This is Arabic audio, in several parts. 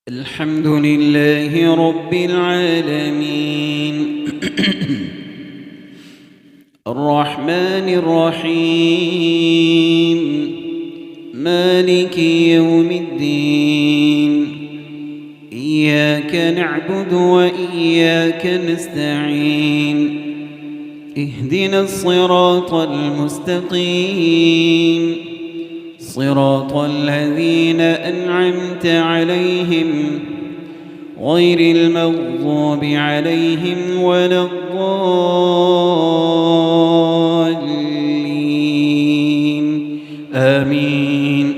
الحمد لله رب العالمين الرحمن الرحيم مالك يوم الدين إياك نعبد وإياك نستعين اهدنا الصراط المستقيم صراط الذين أنعمت عليهم غير المغضوب عليهم ولا الضالين آمين.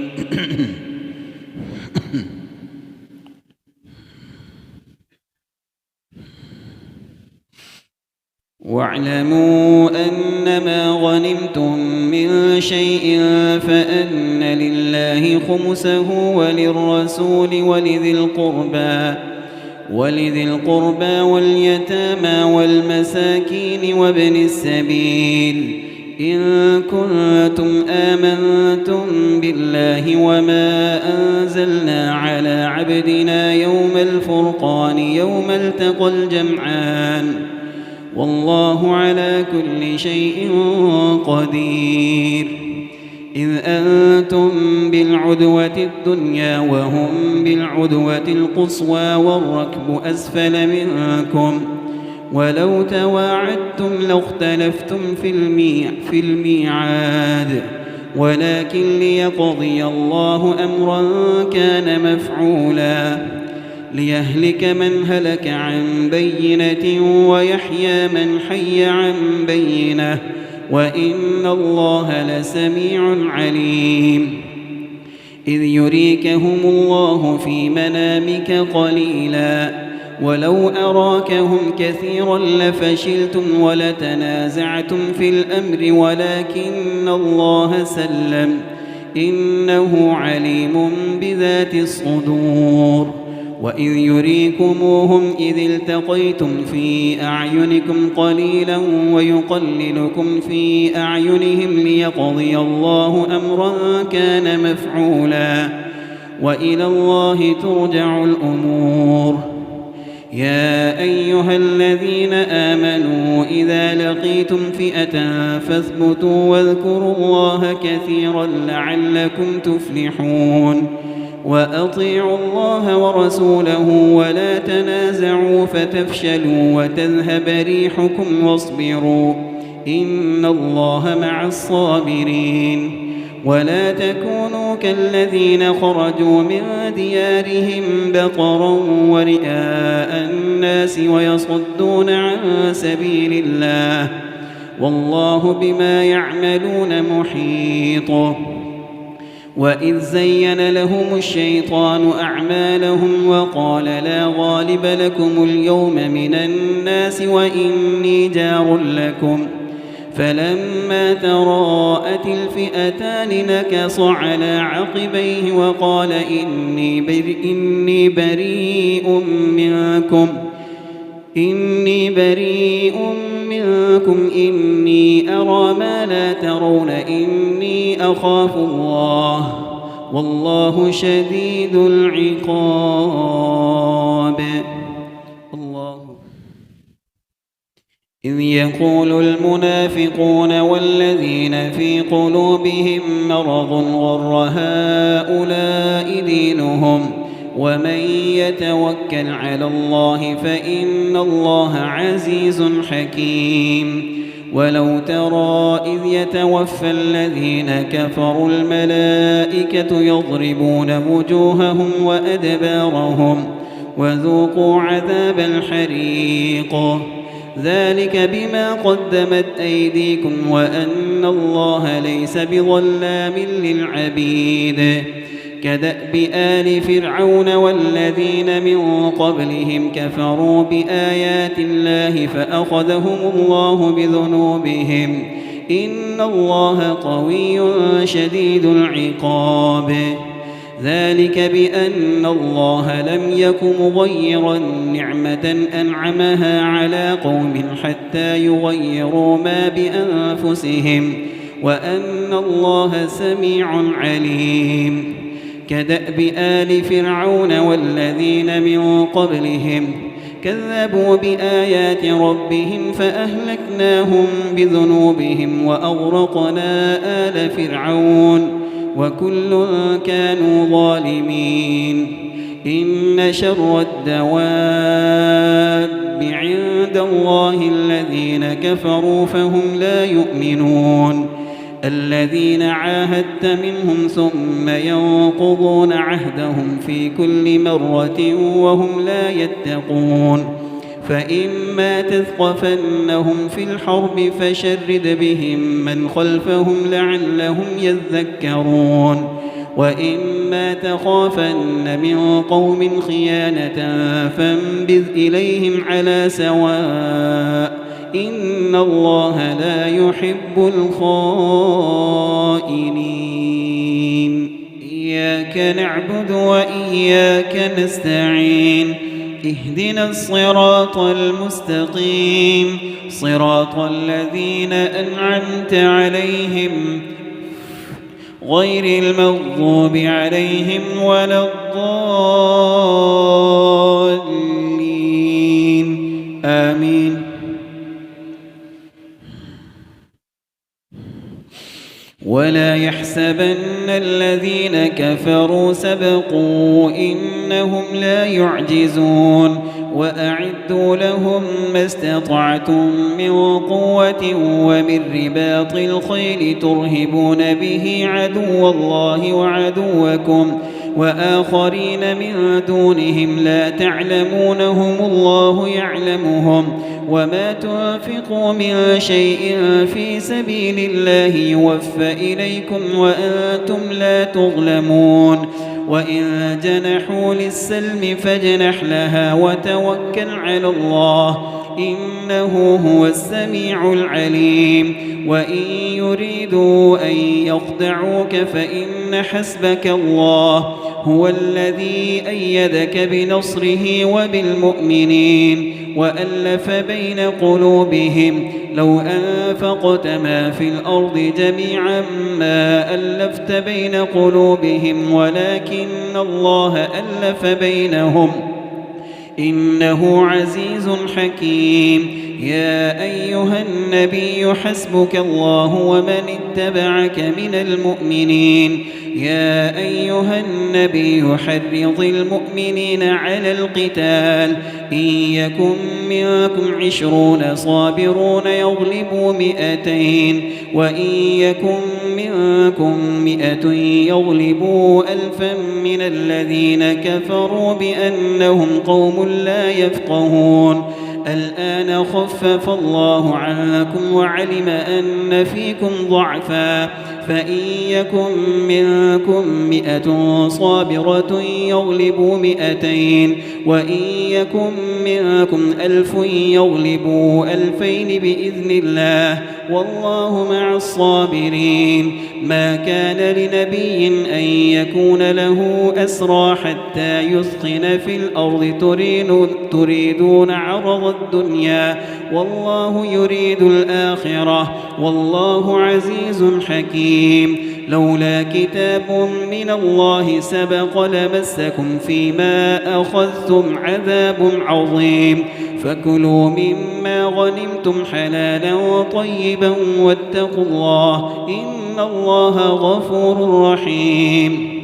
واعلموا أنما غنمتم من شيء فأن لله خمسه وللرسول ولذي القربى واليتامى والمساكين وابن السبيل إن كنتم آمنتم بالله وما أنزلنا على عبدنا يوم الفرقان يوم التقى الجمعان والله على كل شيء قدير. إذ أنتم بالعدوة الدنيا وهم بالعدوة القصوى والركب أسفل منكم ولو تواعدتم لاختلفتم في الميعاد ولكن ليقضي الله أمرا كان مفعولا ليهلك من هلك عن بينة ويحيى من حي عن بينة وإن الله لسميع عليم. إذ يريكهم الله في منامك قليلا ولو أراكهم كثيرا لفشلتم ولتنازعتم في الأمر ولكن الله سلم إنه عليم بذات الصدور. وإذ يريكموهم إذ التقيتم في أعينكم قليلا ويقللكم في أعينهم ليقضي الله أمرا كان مفعولا وإلى الله ترجع الأمور. يا أيها الذين آمنوا إذا لقيتم فئة فاثبتوا واذكروا الله كثيرا لعلكم تفلحون. وأطيعوا الله ورسوله ولا تنازعوا فتفشلوا وتذهب ريحكم واصبروا إن الله مع الصابرين. ولا تكونوا كالذين خرجوا من ديارهم بطرا ورئاء الناس ويصدون عن سبيل الله والله بما يعملون محيط. وإذ زين لهم الشيطان أعمالهم وقال لا غالب لكم اليوم من الناس وإني جار لكم فلما تراءت الفئتان نكص على عقبيه وقال إني بريء منكم إني أرى ما لا ترون إني أخاف الله والله شديد العقاب. الله. إذ يقول المنافقون والذين في قلوبهم مرض غر هؤلاء دينهم ومن يتوكل على الله فإن الله عزيز حكيم. ولو ترى إذ يتوفى الذين كفروا الملائكة يضربون وجوههم وأدبارهم وذوقوا عذاب الحريق ذلك بما قدمت أيديكم وأن الله ليس بظلام للعبيد. كدأب آل فرعون والذين من قبلهم كفروا بآيات الله فأخذهم الله بذنوبهم إن الله قوي شديد العقاب. ذلك بأن الله لم يك مغيرا نعمة أنعمها على قوم حتى يغيروا ما بأنفسهم وأن الله سميع عليم. كدأب آل فرعون والذين من قبلهم كذبوا بآيات ربهم فأهلكناهم بذنوبهم وأغرقنا آل فرعون وكل كانوا ظالمين إن شر الدواب عند الله الذين كفروا فهم لا يؤمنون الذين عاهدت منهم ثم ينقضون عهدهم في كل مرة وهم لا يتقون فإما تثقفنهم في الحرب فشرد بهم من خلفهم لعلهم يذكرون وإما تخافن من قوم خيانة فانبذ إليهم على سواء إن الله لا يحب الخائنين إياك نعبد وإياك نستعين اهدنا الصراط المستقيم صراط الذين أنعمت عليهم غير المغضوب عليهم ولا الضالين آمين ولا يحسبن الذين كفروا سبقوا إنهم لا يعجزون وأعدوا لهم ما استطعتم من قوة ومن رباط الخيل ترهبون به عدو الله وعدوكم وآخرين من دونهم لا تعلمونهم الله يعلمهم وما تنفقوا من شيء في سبيل الله يوفى إليكم وأنتم لا تظلمون وإن جنحوا للسلم فاجنح لها وتوكل على الله إنه هو السميع العليم وإن يريدوا أن يخدعوك فإن حسبك الله هو الذي أيدك بنصره وبالمؤمنين وألف بين قلوبهم لو أنفقت ما في الأرض جميعا ما ألفت بين قلوبهم ولكن الله ألف بينهم إنه عزيز حكيم يا أيها النبي حسبك الله ومن اتبعك من المؤمنين يا أيها النبي حرض المؤمنين على القتال إن يكن منكم 20 صابرون يغلبوا 200 وإن يكن منكم 100 يغلبوا 1000 من الذين كفروا بأنهم قوم لا يفقهون الآن خفف الله عنكم وعلم أن فيكم ضعفا فإن يكن منكم 100 صابرة يغلبوا 200 وإن يكن منكم 1000 يغلبوا 2000 بإذن الله والله مع الصابرين ما كان لنبي أن يكون له أسرى حتى يثخن في الأرض تريدون عرض الدنيا والله يريد الآخرة والله عزيز حكيم لولا كتاب من الله سبق لمسكم فيما أخذتم عذاب عظيم فكلوا مما غنمتم حلالا طيبا واتقوا الله إن الله غفور رحيم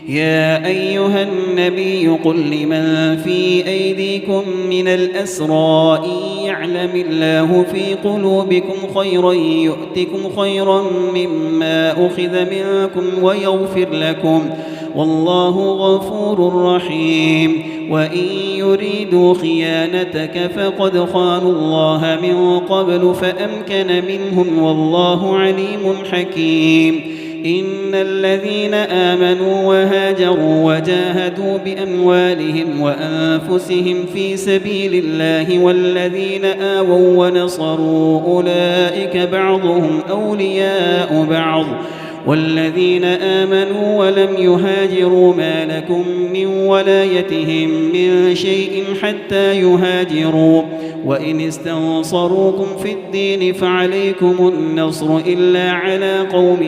يا أيها النبي قل لمن في أيديكم من الأسرى إن يعلم الله في قلوبكم خيرا يؤتكم خيرا مما أخذ منكم ويغفر لكم والله غفور رحيم وإن يريدوا خيانتك فقد خانوا الله من قبل فأمكن منهم والله عليم حكيم إن الذين آمنوا وهاجروا وجاهدوا بأموالهم وأنفسهم في سبيل الله والذين آووا ونصروا أولئك بعضهم أولياء بعض والذين آمنوا ولم يهاجروا ما لكم من ولايتهم من شيء حتى يهاجروا وإن استنصروكم في الدين فعليكم النصر إلا على قوم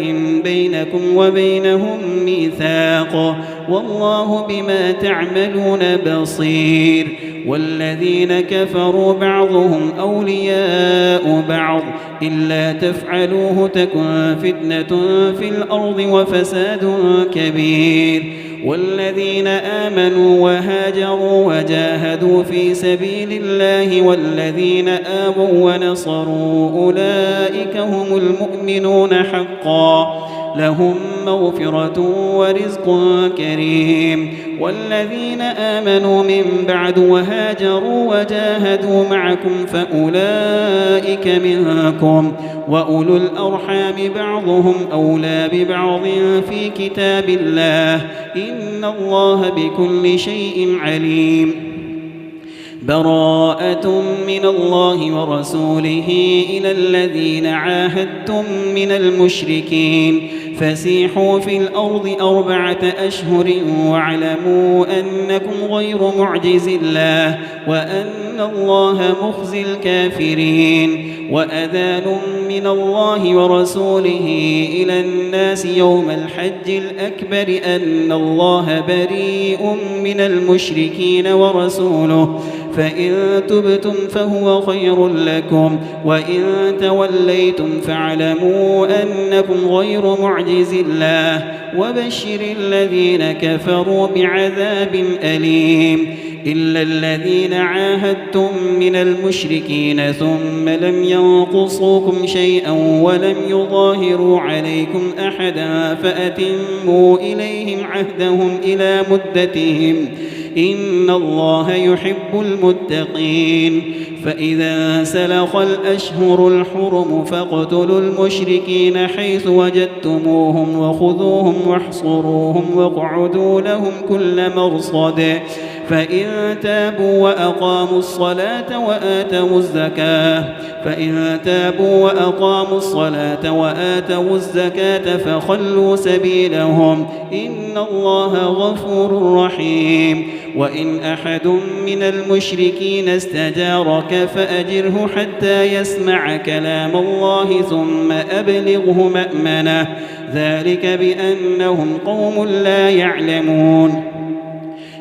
بينكم وبينهم ميثاق والله بما تعملون بصير والذين كفروا بعضهم أولياء بعض إلا تفعلوه تكن فتنة في الأرض وفساد كبير والذين آمنوا وهاجروا وجاهدوا في سبيل الله والذين آووا ونصروا أولئك هم المؤمنون حقا لهم مغفرة ورزق كريم والذين آمنوا من بعد وهاجروا وجاهدوا معكم فأولئك منكم وأولو الأرحام بعضهم أولى ببعض في كتاب الله إن الله بكل شيء عليم براءة من الله ورسوله إلى الذين عاهدتم من المشركين فسيحوا في الأرض 4 أشهر واعلموا أنكم غير معجز الله وأن الله مخزي الكافرين وأذان من الله ورسوله إلى الناس يوم الحج الأكبر أن الله بريء من المشركين ورسوله فإن تبتم فهو خير لكم وإن توليتم فاعلموا أنكم غير معجز الله وبشر الذين كفروا بعذاب أليم إلا الذين عاهدتم من المشركين ثم لم ينقصوكم شيئا ولم يظاهروا عليكم أحدا فأتموا إليهم عهدهم إلى مدتهم إن الله يحب المتقين فإذا سلخ الأشهر الحرم فاقتلوا المشركين حيث وجدتموهم وخذوهم واحصروهم واقعدوا لهم كل مرصد فإن تابوا وأقاموا الصلاة وآتوا الزكاة فخلوا سبيلهم إن الله غفور رحيم وإن أحد من المشركين استجارك فأجره حتى يسمع كلام الله ثم أبلغه مأمنه ذلك بأنهم قوم لا يعلمون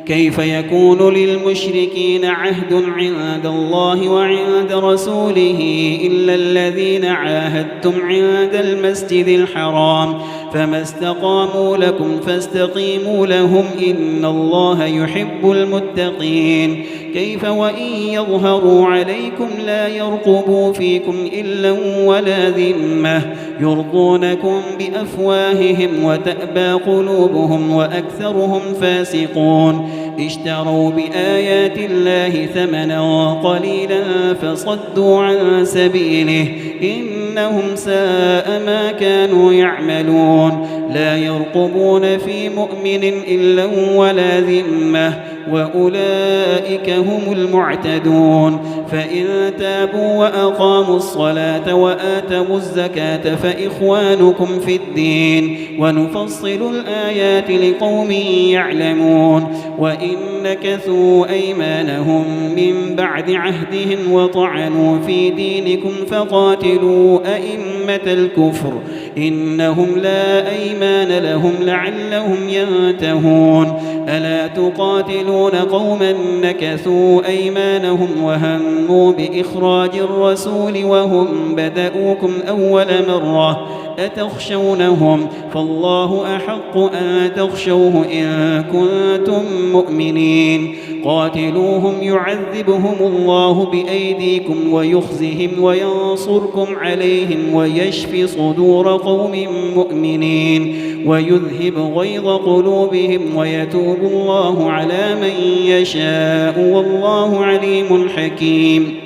كيف يكون للمشركين عهد عند الله وعند رسوله إلا الذين عاهدتم عند المسجد الحرام فما استقاموا لكم فاستقيموا لهم إن الله يحب المتقين كيف وإن يظهروا عليكم لا يرقبوا فيكم إلا ولا ذمة يرضونكم بأفواههم وتأبى قلوبهم وأكثرهم فاسقون اشتروا بآيات الله ثمنا قليلا فصدوا عن سبيله إنهم ساء ما كانوا يعملون لا يرقبون في مؤمن إلا ولا ذمة وأولئك هم المعتدون فإن تابوا وأقاموا الصلاة وآتوا الزكاة فإخوانكم في الدين ونفصل الآيات لقوم يعلمون وإن نكثوا أيمانهم من بعد عهدهم وطعنوا في دينكم فقاتلوا أئمة الكفر إنهم لا أيمان لهم لعلهم ينتهون ألا تقاتلون قوما نكثوا أيمانهم وهموا بإخراج الرسول وهم بدأوكم أول مرة أتخشونهم فالله أحق أن تخشوه إن كنتم مؤمنين قاتلوهم يعذبهم الله بأيديكم ويخزهم وينصركم عليهم ويشفي صدور قوم مؤمنين ويذهب غيظ قلوبهم ويتوب الله على من يشاء والله عليم حكيم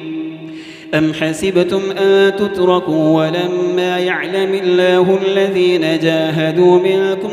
أم حسبتم أن تتركوا ولما يعلم الله الذين جاهدوا منكم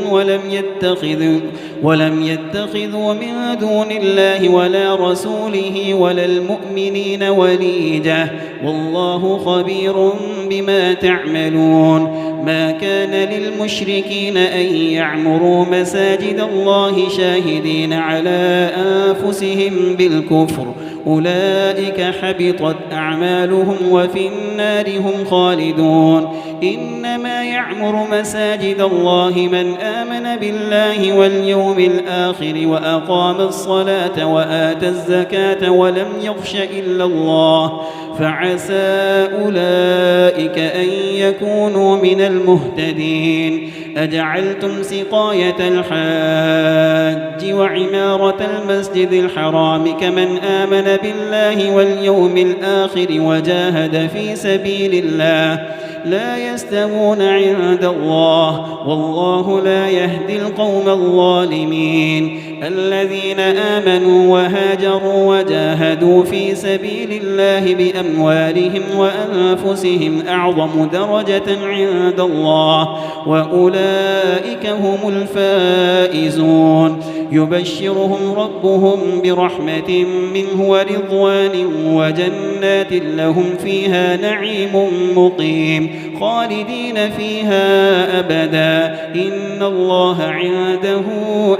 ولم يتخذوا من دون الله ولا رسوله ولا المؤمنين وليجة والله خبير بما تعملون ما كان للمشركين أن يعمروا مساجد الله شاهدين على أنفسهم بالكفر أولئك حبطت أعمالهم وفي النار هم خالدون إنما يعمر مساجد الله من آمن بالله واليوم الآخر وأقام الصلاة وآتى الزكاة ولم يخش إلا الله فعسى أولئك أن يكونوا من المهتدين أجعلتم سقاية الحاج وعمارة المسجد الحرام كمن آمن بالله واليوم الآخر وجاهد في سبيل الله لا يستوون عند الله والله لا يهدي القوم الظالمين الذين آمنوا وهاجروا وجاهدوا في سبيل الله بأموالهم وأنفسهم أعظم درجة عند الله وأولئك هم الفائزون يبشرهم ربهم برحمة منه ورضوان وجنات لهم فيها نعيم مقيم خالدين فيها أبدا إن الله عنده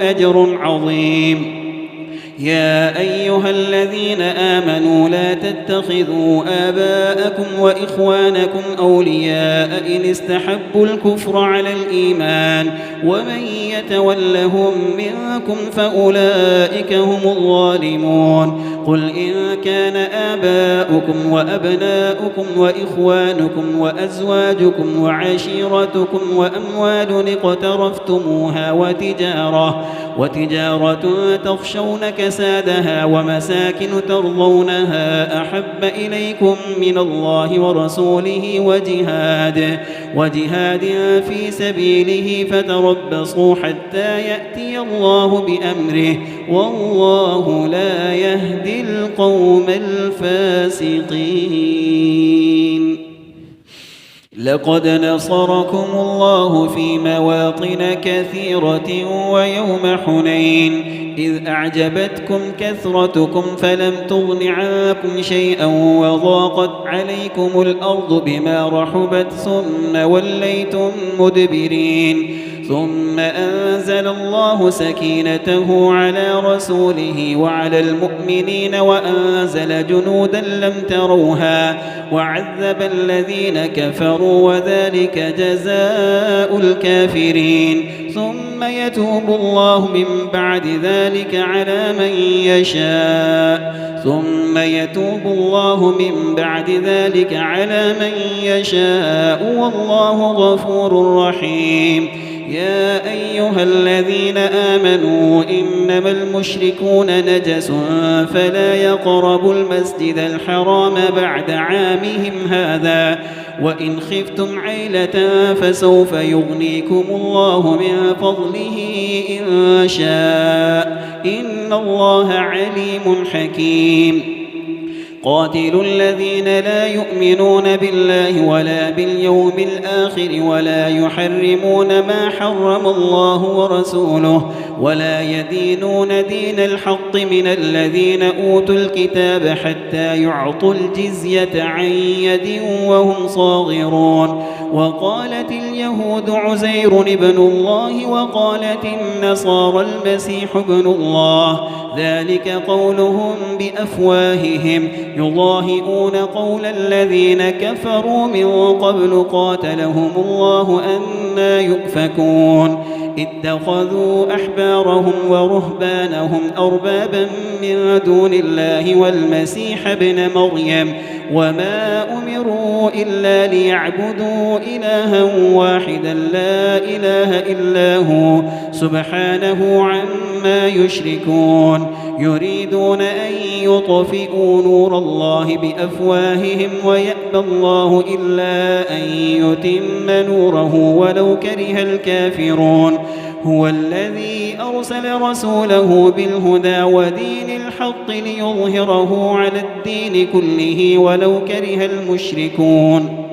أجر عظيم يا أيها الذين آمنوا لا تتخذوا آباءكم وإخوانكم أولياء إن استحبوا الكفر على الإيمان ومن يتولهم منكم فأولئك هم الظالمون قل إن كان آباؤكم وأبناؤكم وإخوانكم وأزواجكم وعشيرتكم وأموال اقترفتموها وتجارة تخشون كسادها ومساكن ترضونها أحب إليكم من الله ورسوله وجهاد في سبيله فتربصوا حتى يأتي الله بأمره والله لا يهدي القوم الفاسقين لقد نصركم الله في مواطن كثيرة ويوم حنين إذ أعجبتكم كثرتكم فلم تغن عنكم شيئا وضاقت عليكم الأرض بما رحبت ثم وليتم مدبرين ثم أنزل الله سكينته على رسوله وعلى المؤمنين وأنزل جنودا لم تروها وعذب الذين كفروا وذلك جزاء الكافرين ثم يتوب الله من بعد ذلك على من يشاء والله غفور رحيم يا أيها الذين آمنوا إنما المشركون نجس فلا يقربوا المسجد الحرام بعد عامهم هذا وإن خفتم عيلة فسوف يغنيكم الله من فضله إن شاء إن الله عليم حكيم قاتلوا الذين لا يؤمنون بالله ولا باليوم الآخر ولا يحرمون ما حرم الله ورسوله ولا يدينون دين الحق من الذين أوتوا الكتاب حتى يعطوا الجزية عن يد وهم صاغرون وقالت اليهود عزير ابن الله وقالت النصارى المسيح ابن الله ذلك قولهم بأفواههم يضاهئون قول الذين كفروا من قبل قاتلهم الله أنى يؤفكون اتخذوا أحبارهم ورهبانهم أربابا من دون الله والمسيح ابن مريم وما أمروا إلا ليعبدوا إلها واحدا لا إله إلا هو سبحانه عما يشركون يريدون أن يطفئوا نور الله بأفواههم ويأبى الله إلا أن يتم نوره ولو كره الكافرون هو الذي أرسل رسوله بالهدى ودين الحق ليظهره على الدين كله ولو كره المشركون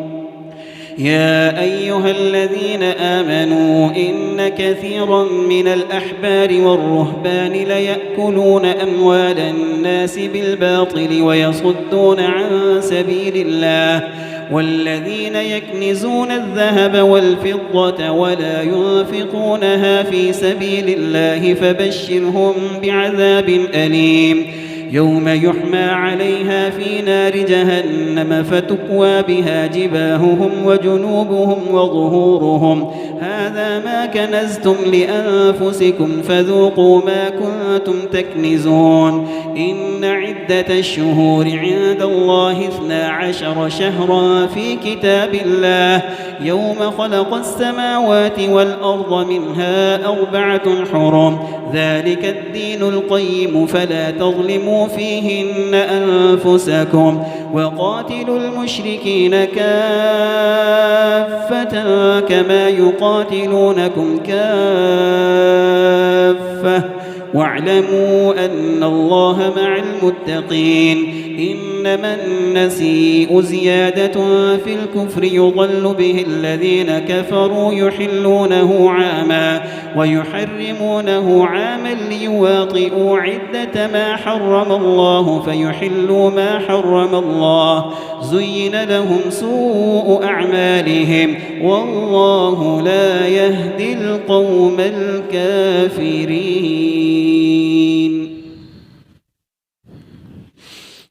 يا أيها الذين آمنوا إن كثيرا من الأحبار والرهبان ليأكلون أموال الناس بالباطل ويصدون عن سبيل الله والذين يكنزون الذهب والفضة ولا ينفقونها في سبيل الله فبشرهم بعذاب أليم يوم يحمى عليها في نار جهنم فتكوى بها جباههم وجنوبهم وظهورهم هذا ما كنزتم لأنفسكم فذوقوا ما كنتم تكنزون إن عدة الشهور عند الله 12 شهرا في كتاب الله يوم خلق السماوات والأرض منها 4 حرم ذلك الدين القيم فلا تظلموا فيهن أنفسكم وقاتلوا المشركين كافة كما يقاتلونكم كافة واعلموا أن الله مع المتقين إنما النسيء زيادة في الكفر يضل به الذين كفروا يحلونه عاما ويحرمونه عاما ليواطئوا عدة ما حرم الله فيحلوا ما حرم الله زين لهم سوء أعمالهم والله لا يهدي القوم الكافرين.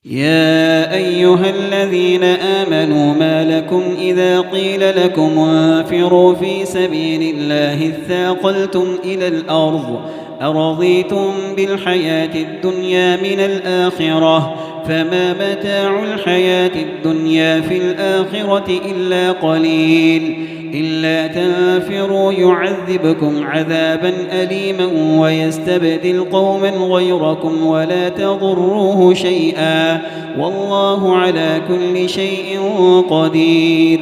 يا أيها الذين آمنوا ما لكم إذا قيل لكم انفروا في سبيل الله اثاقلتم إلى الأرض أرضيتم بالحياة الدنيا من الآخرة فما متاع الحياة الدنيا في الآخرة إلا قليل إلا تنفروا يعذبكم عذابا أليما ويستبدل قوما غيركم ولا تضروه شيئا والله على كل شيء قدير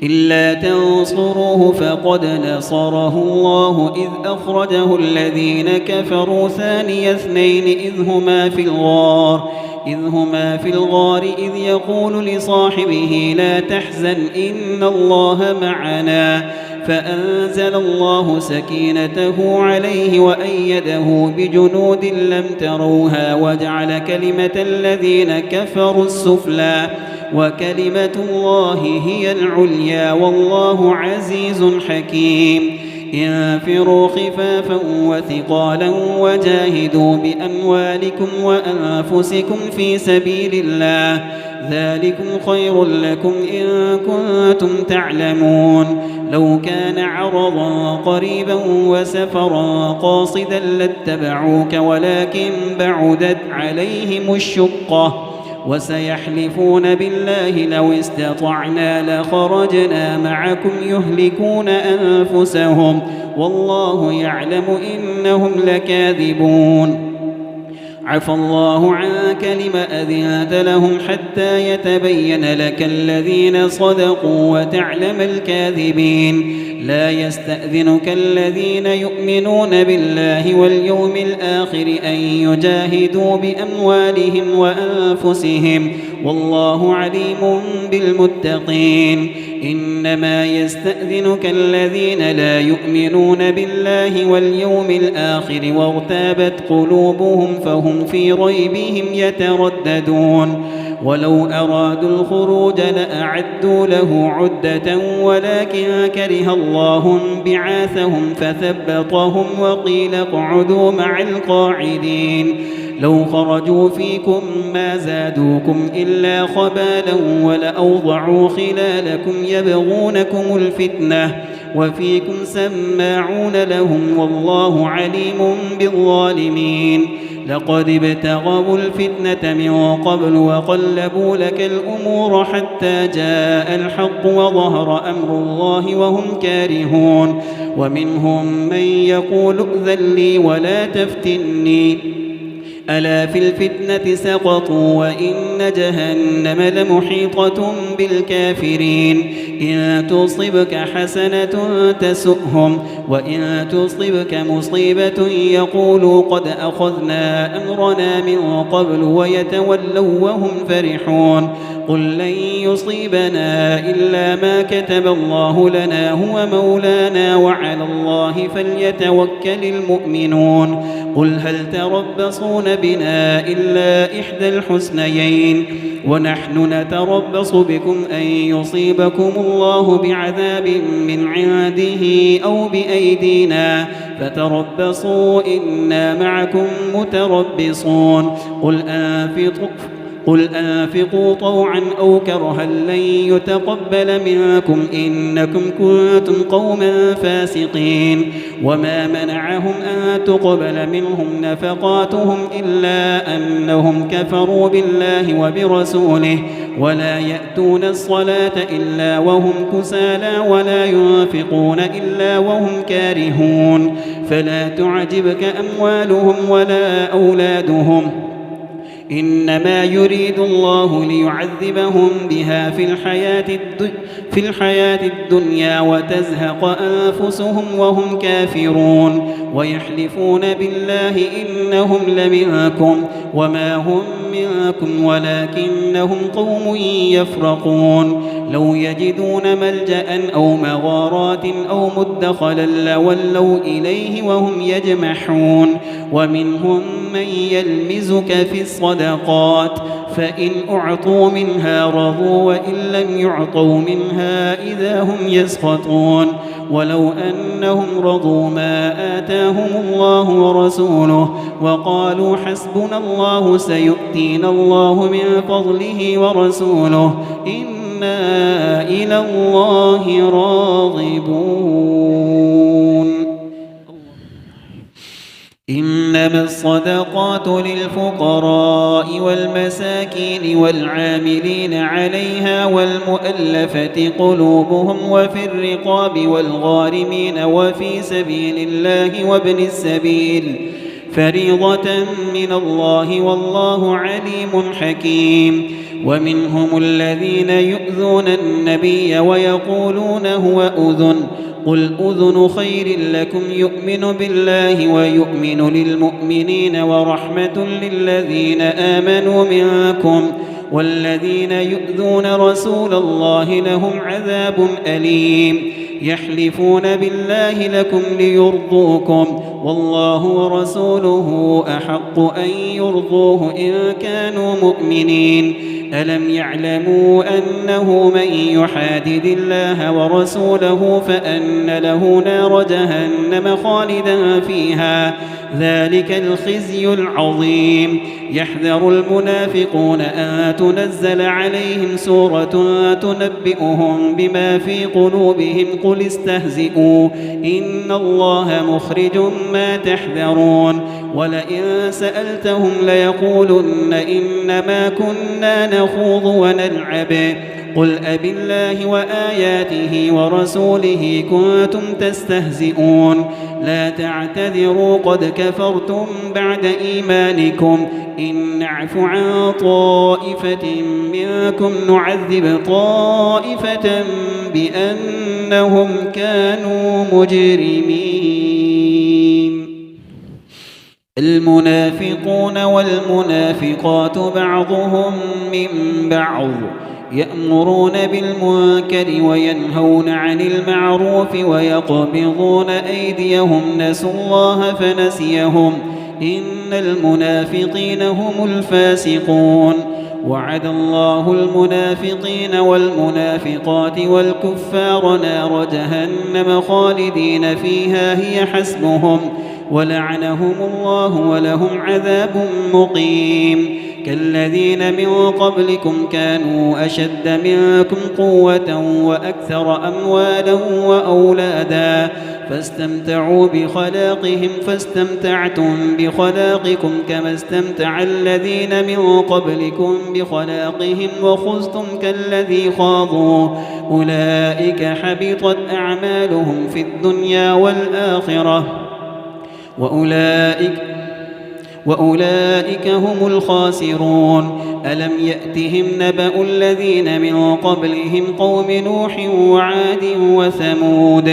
إلا تنصروه فقد نصره الله إذ أخرجه الذين كفروا ثاني اثنين إذ هما في الغار إذ يقول لصاحبه لا تحزن إن الله معنا فأنزل الله سكينته عليه وأيده بجنود لم تروها وجعل كلمة الذين كفروا السفلى وكلمة الله هي العليا والله عزيز حكيم. انفروا خفافا وثقالا وجاهدوا بأموالكم وأنفسكم في سبيل الله ذلكم خير لكم إن كنتم تعلمون لو كان عرضا قريبا وسفرا قاصدا لاتبعوك ولكن بعدت عليهم الشقة وسيحلفون بالله لو استطعنا لخرجنا معكم يهلكون أنفسهم والله يعلم إنهم لكاذبون عفى الله عنك لم أذنت لهم حتى يتبين لك الذين صدقوا وتعلم الكاذبين لا يستأذنك الذين يؤمنون بالله واليوم الآخر أن يجاهدوا بأموالهم وأنفسهم والله عليم بالمتقين إنما يستأذنك الذين لا يؤمنون بالله واليوم الآخر وارتابت قلوبهم فهم في ريبهم يترددون ولو أرادوا الخروج لأعدوا له عدة ولكن كره الله بعاثهم فثبطهم وقيل اقعدوا مع القاعدين لو خرجوا فيكم ما زادوكم إلا خبالا ولأوضعوا خلالكم يبغونكم الفتنة وفيكم سماعون لهم والله عليم بالظالمين لقد ابتغوا الفتنة من قبل وقلبوا لك الأمور حتى جاء الحق وظهر أمر الله وهم كارهون ومنهم من يقول ائذن لي ولا تفتني ألا في الفتنة سقطوا وإن جهنم لمحيطة بالكافرين إن تصبك حسنة تسؤهم وإن تصبك مصيبة يقولوا قد أخذنا أمرنا من قبل ويتولوا وهم فرحون قل لن يصيبنا إلا ما كتب الله لنا هو مولانا وعلى الله فليتوكل المؤمنون قل هل تربصون بنا إلا إحدى الحسنيين ونحن نتربص بكم أن يصيبكم الله بعذاب من عنده أو بأيدينا فتربصوا إنا معكم متربصون قل أنفقوا طوعا أو كرها لن يتقبل منكم إنكم كنتم قوما فاسقين وما منعهم أن تقبل منهم نفقاتهم إلا أنهم كفروا بالله وبرسوله ولا يأتون الصلاة إلا وهم كسالى ولا ينفقون إلا وهم كارهون فلا تعجبك أموالهم ولا أولادهم إنما يريد الله ليعذبهم بها في الحياة الدنيا وتزهق أنفسهم وهم كافرون ويحلفون بالله إنهم لمنكم وما هم منكم ولكنهم قوم يفرقون لو يجدون ملجأ أو مغارات أو مدخلا لولوا إليه وهم يجمحون ومنهم من يلمزك في الصدقات فإن أعطوا منها رضوا وإن لم يعطوا منها إذا هم يسخطون ولو أنهم رضوا ما آتاهم الله ورسوله وقالوا حسبنا الله سيؤتينا الله من فضله ورسوله إنا إلى الله راغبون إنما الصدقات للفقراء والمساكين والعاملين عليها والمؤلفة قلوبهم وفي الرقاب والغارمين وفي سبيل الله وابن السبيل فريضة من الله والله عليم حكيم ومنهم الذين يؤذون النبي ويقولون هو أذن قل أذن خير لكم يؤمن بالله ويؤمن للمؤمنين ورحمة للذين آمنوا منكم والذين يؤذون رسول الله لهم عذاب أليم يحلفون بالله لكم ليرضوكم والله ورسوله أحق أن يرضوه إن كانوا مؤمنين ألم يعلموا أنه من يحادد الله ورسوله فأن له نار جهنم خالدا فيها ذلك الخزي العظيم يحذر المنافقون أن تنزل عليهم سورة تنبئهم بما في قلوبهم قل استهزئوا إن الله مخرج ما تحذرون ولئن سألتهم ليقولن إنما كنا نخوض ونلعب قل أبالله وآياته ورسوله كنتم تستهزئون لا تعتذروا قد كفرتم بعد إيمانكم إن نعف عن طائفة منكم نعذب طائفة بأنهم كانوا مجرمين المنافقون والمنافقات بعضهم من بعض يأمرون بالمنكر وينهون عن المعروف ويقبضون أيديهم نسوا الله فنسيهم إن المنافقين هم الفاسقون وعد الله المنافقين والمنافقات والكفار نار جهنم خالدين فيها هي حسبهم ولعنهم الله ولهم عذاب مقيم كالذين من قبلكم كانوا أشد منكم قوة وأكثر أموالا وأولادا فاستمتعوا بخلاقهم فاستمتعتم بخلاقكم كما استمتع الذين من قبلكم بخلاقهم وخذتم كالذي خاضوا أولئك حبطت أعمالهم في الدنيا والآخرة وأولئك هم الخاسرون ألم يأتهم نبأ الذين من قبلهم قوم نوح وعاد وثمود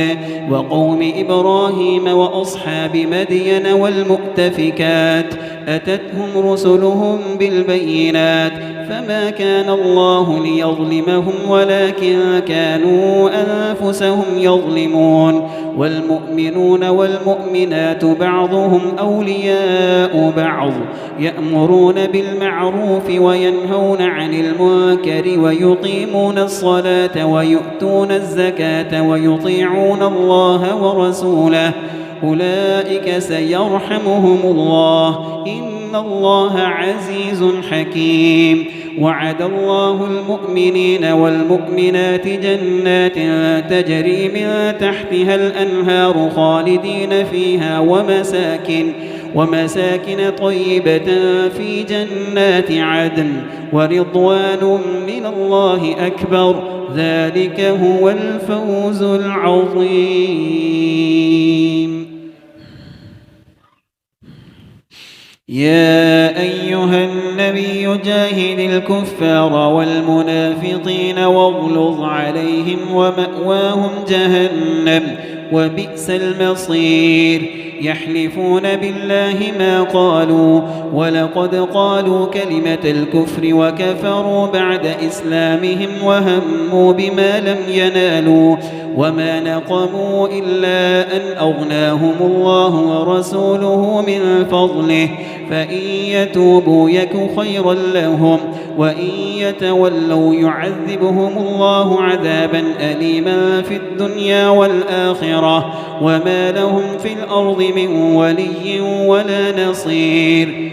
وقوم إبراهيم وأصحاب مدين والمؤتفكات أتتهم رسلهم بالبينات فما كان الله ليظلمهم ولكن كانوا أنفسهم يظلمون والمؤمنون والمؤمنات بعضهم أولياء بعض يأمرون بالمعروف وينهون عن المنكر ويقيمون الصلاة ويؤتون الزكاة ويطيعون الله ورسوله أولئك سيرحمهم الله إن الله عزيز حكيم وعد الله المؤمنين والمؤمنات جنات تجري من تحتها الأنهار خالدين فيها ومساكن طيبة في جنات عدن ورضوان من الله أكبر ذلك هو الفوز العظيم. يا أيها النبي جاهد الكفار والمنافقين واغلظ عليهم ومأواهم جهنم وبئس المصير يحلفون بالله ما قالوا ولقد قالوا كلمة الكفر وكفروا بعد إسلامهم وهموا بما لم ينالوا وما نقموا إلا أن أغناهم الله ورسوله من فضله فإن يتوبوا يك خيرا لهم وإن يتولوا يعذبهم الله عذابا أليما في الدنيا والآخرة وما لهم في الأرض من ولي ولا نصير.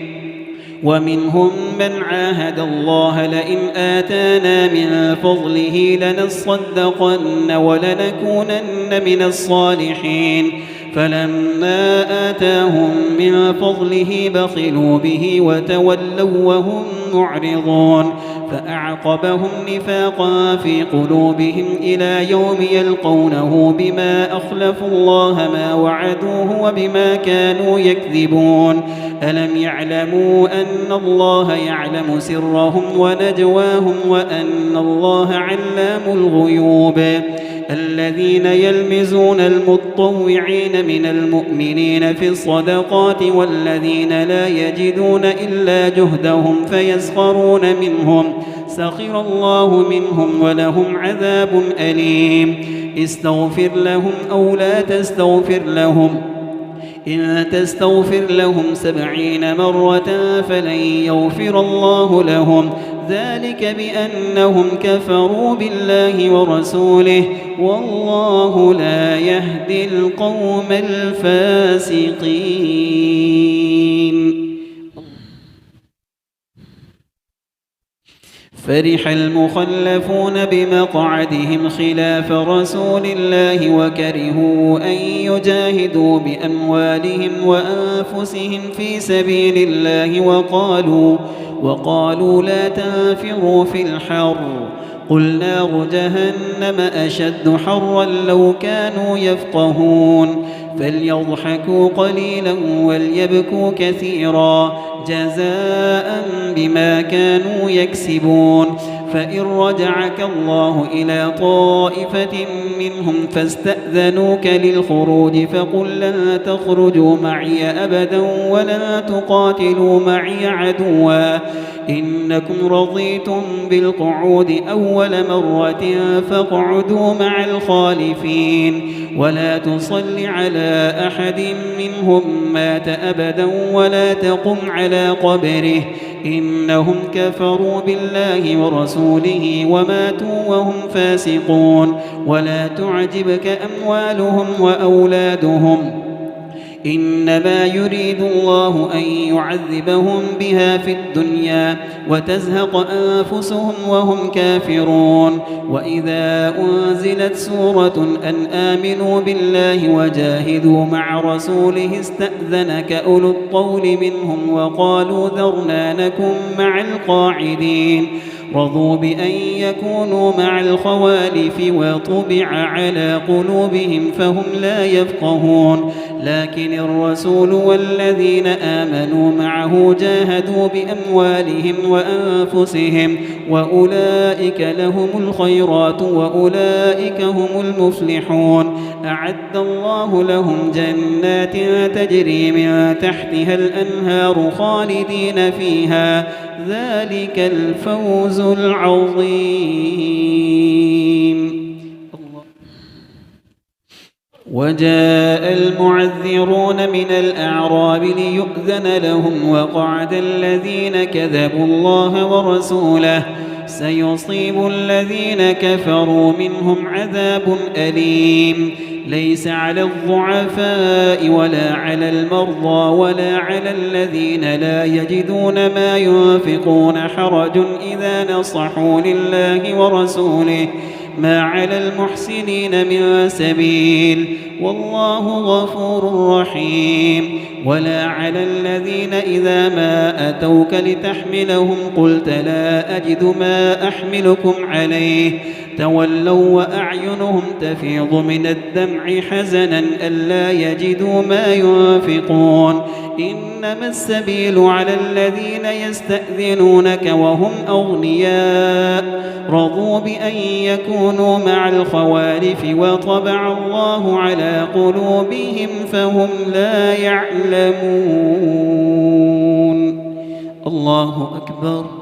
ومنهم من عاهد الله لئن آتانا من فضله لنصدقن ولنكونن من الصالحين فلما آتاهم من فضله بخلوا به وتولوا وهم معرضون فأعقبهم نفاقا في قلوبهم إلى يوم يلقونه بما أخلفوا الله ما وعدوه وبما كانوا يكذبون ألم يعلموا أن الله يعلم سرهم ونجواهم وأن الله علام الغيوب الذين يلمزون المطوعين من المؤمنين في الصدقات والذين لا يجدون إلا جهدهم فيسخرون منهم سخر الله منهم ولهم عذاب أليم استغفر لهم أو لا تستغفر لهم إن تستغفر لهم 70 مرة فلن يغفر الله لهم ذلك بأنهم كفروا بالله ورسوله والله لا يهدي القوم الفاسقين. فرح المخلفون بمقعدهم خلاف رسول الله وكرهوا أن يجاهدوا بأموالهم وأنفسهم في سبيل الله وقالوا لا تنفروا في الحر قل نار جهنم أشد حرا لو كانوا يفقهون فليضحكوا قليلا وليبكوا كثيرا جزاء بما كانوا يكسبون فإن رجعك الله إلى طائفة منهم فاستأذنوك للخروج فقل لن تخرجوا معي أبدا ولن تقاتلوا معي عدوا إنكم رضيتم بالقعود أول مرة فاقعدوا مع الخالفين ولا تصل على أحد منهم مات أبدا ولا تقم على قبره إنهم كفروا بالله ورسوله وماتوا وهم فاسقون ولا تعجبك أموالهم وأولادهم إنما يريد الله أن يعذبهم بها في الدنيا وتزهق أنفسهم وهم كافرون وإذا أنزلت سورة أن آمنوا بالله وجاهدوا مع رسوله استأذنك أولو الطول منهم وقالوا ذرنا نكن مع القاعدين رضوا بأن يكونوا مع الخوالف وطبع على قلوبهم فهم لا يفقهون لكن الرسول والذين آمنوا معه جاهدوا بأموالهم وأنفسهم وأولئك لهم الخيرات وأولئك هم المفلحون. أعد الله لهم جنات تجري من تحتها الأنهار خالدين فيها، ذلك الفوز العظيم. وجاء المعذرون من الأعراب ليؤذن لهم وقعد الذين كذبوا الله ورسوله، سيصيب الذين كفروا منهم عذاب أليم. ليس على الضعفاء ولا على المرضى ولا على الذين لا يجدون ما ينفقون حرج إذا نصحوا لله ورسوله، ما على المحسنين من سبيل، والله غفور رحيم. ولا على الذين إذا ما أتوك لتحملهم قلت لا أجد ما أحملكم عليه تولوا وأعينهم تفيض من الدمع حزنا ألا يجدوا ما ينفقون. إنما السبيل على الذين يستأذنونك وهم أغنياء رضوا بأن يكونوا مع الخوالف وطبع الله على قلوبهم فهم لا يعلمون. الله أكبر.